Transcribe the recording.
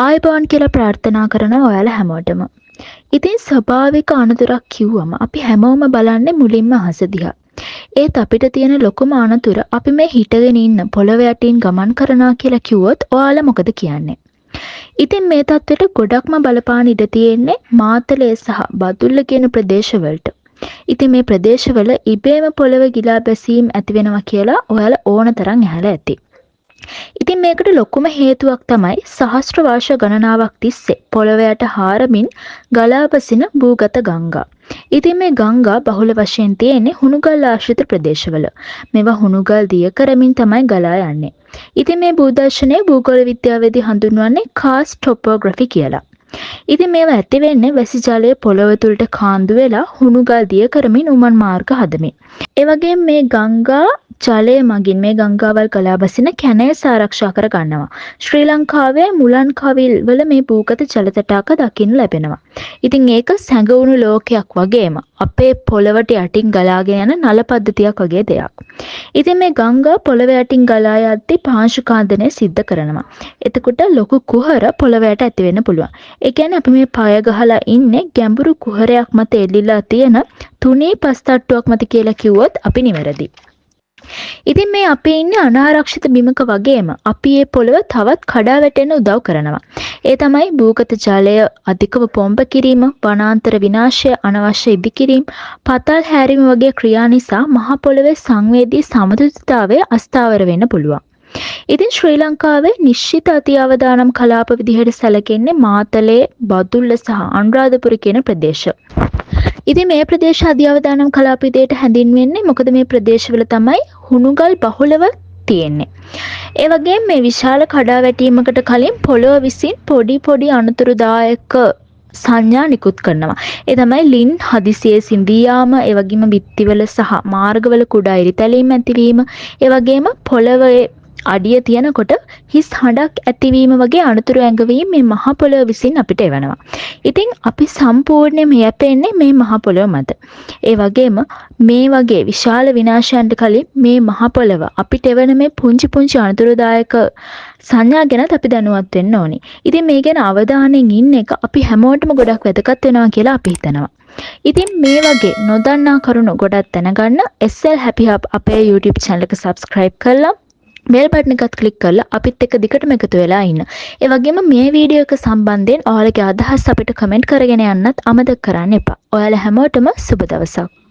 ආයුබෝවන් කියලා ප්‍රාර්ථනා කරනවා ඔයාලා හැමෝටම. ඉතින් ස්වභාවික අනතුරක් කිව්වම අපි හැමෝම බලන්නේ මුලින්ම අහස දිහා. ඒත් අපිට තියෙන ලොකුම අනතුර අපි මේ හිටගෙන ඉන්න පොළොව යටින් ගමන් කරනවා කියලා කිව්වොත් ඔයාලා මොකද කියන්නේ? ඉතින් මේ තත්ත්වෙට ගොඩක්ම බලපාන ඉඩ තියෙන්නේ මාතලේ සහ බදුල්ල කියන ප්‍රදේශවලට. ඉතින් මේ ප්‍රදේශවල ඉබේම පොළොව ගිලා බැසීම් ඇති වෙනවා කියලා ඔයාලා ඕන තරම් ඇහලා ඇති. ඉතින් මේකට ලොකුම හේතුවක් තමයි සහස්ත්‍ර වර්ෂ ගණනාවක් තිස්සේ පොළොවයට හාරමින් ගලා බසින භූගත ගංගා. ඉතින් මේ ගංගා බහුල වශයෙන් තියෙන්නේ හුණුගල් ආශ්‍රිත ප්‍රදේශවල. මේවා හුණුගල් දිය කරමින් තමයි ගලා යන්නේ. ඉතින් මේ භූදර්ශනයේ භූගෝල විද්‍යාවේදී හඳුන්වන්නේ කාස්ට් ටොපෝග්‍රැෆි කියලා. ඉතින් මේවා ඇති වෙන්නේ වැසි ජලය පොළොව තුලට කාන්දු වෙලා හුණුගල් දිය කරමින් උමන් මාර්ග හදමින්. ඒ වගේම මේ ගංගා ජලය මගින් මේ ගංගාවල් ගලා බසින කැනයස් ආරක්ෂා කර ගන්නවා. ශ්‍රී ලංකාවේ මුලන් කවිල් වල මේ භූගත ජල තටාක දකින්න ලැබෙනවා. ඉතින් ඒක සැඟවුණු ලෝකයක් වගේම අපේ පොළවට යටින් ගලාගෙන යන නල පද්ධතියක් වගේ දෙයක්. ඉතින් මේ ගංගා පොළව යටින් ගලා යද්දී පාංශු කාන්දනය සිද්ධ කරනවා. එතකොට ලොකු කුහර පොළවයට ඇති වෙන්න පුළුවන්. ඒ කියන්නේ අපි මේ පය ගහලා ඉන්නේ ගැඹුරු කුහරයක් මත එල්ලිලා තියෙන තුනී පස් තට්ටුවක් මත කියලා කිව්වොත් අපි නිවැරදි. ඉතින් මේ අපි ඉන්නේ අනාරක්ෂිත බිමක වගේම අපි මේ පොළව තවත් කඩා වැටෙන්න උදව් කරනවා. ඒ තමයි භූගත ජලය අධිකව පොම්බ කිරීම, වනාන්තර විනාශය, අනවශ්‍ය ඉදිකිරීම, පතල් හැරීම වගේ ක්‍රියා නිසා මහ පොළවේ සංවේදී සමතුලිතතාවය අස්ථාවර වෙන්න පුළුවන්. ඉතින් ශ්‍රී ලංකාවේ නිශ්චිත අතිඅවදානම් කලාප විදිහට සැලකෙන්නේ මාතලේ, බදුල්ල සහ අනුරාධපුර කියන ප්‍රදේශ. ඉතින් මේ ප්‍රදේශ අධ්‍යවදානම් කලාප විදිහට හැඳින්වෙන්නේ මොකද මේ ප්‍රදේශවල තමයි හුණුගල් බහුලව තියෙන්නේ. ඒ වගේම මේ විශාල කඩාවැටීමකට කලින් පොළොව විසින් පොඩි අනතුරුදායක සංඥා නිකුත් කරනවා. ඒ තමයි ලින් හදිසියේ සිඳී යාම, ඒ වගේම බිත්තිවල සහ මාර්ගවල කුඩා ඉරිතැලීම් ඇතිවීම, ඒ වගේම පොළවේ අඩිය තියනකොට හිස් හඬක් ඇතිවීම වගේ අනතුරු ඇඟවීම මේ මහ පොළොව විසින් අපිට එවනවා. ඉතින් අපි සම්පූර්ණයෙන්ම යැපෙන්නේ මේ මහ පොළොව මත. ඒ වගේම මේ වගේ විශාල විනාශයන්ට කලින් මේ මහ පොළොව අපිට එවන මේ පුංචි අනතුරුදායක සංඥා ගැනත් අපි දැනුවත් වෙන්න ඕනේ. ඉතින් මේ ගැන අවධානයෙන් ඉන්න එක අපි හැමෝටම ගොඩක් වැදගත් වෙනවා කියලා අපි හිතනවා. ඉතින් මේ වගේ නොදන්නා කරුණු ගොඩක් දැනගන්න SL Happy Hub අපේ YouTube channel එක subscribe කරලා බෙල් බටන් එකත් ක්ලික් කරලා අපිත් එක්ක දිගටම එකතු වෙලා ඉන්න. ඒ වගේම මේ වීඩියෝ එක සම්බන්ධයෙන් ඔයාලගේ අදහස් අපිට කමෙන්ට් කරගෙන යන්නත් අමතක කරන්න එපා. ඔයාලා හැමෝටම සුබ දවසක්.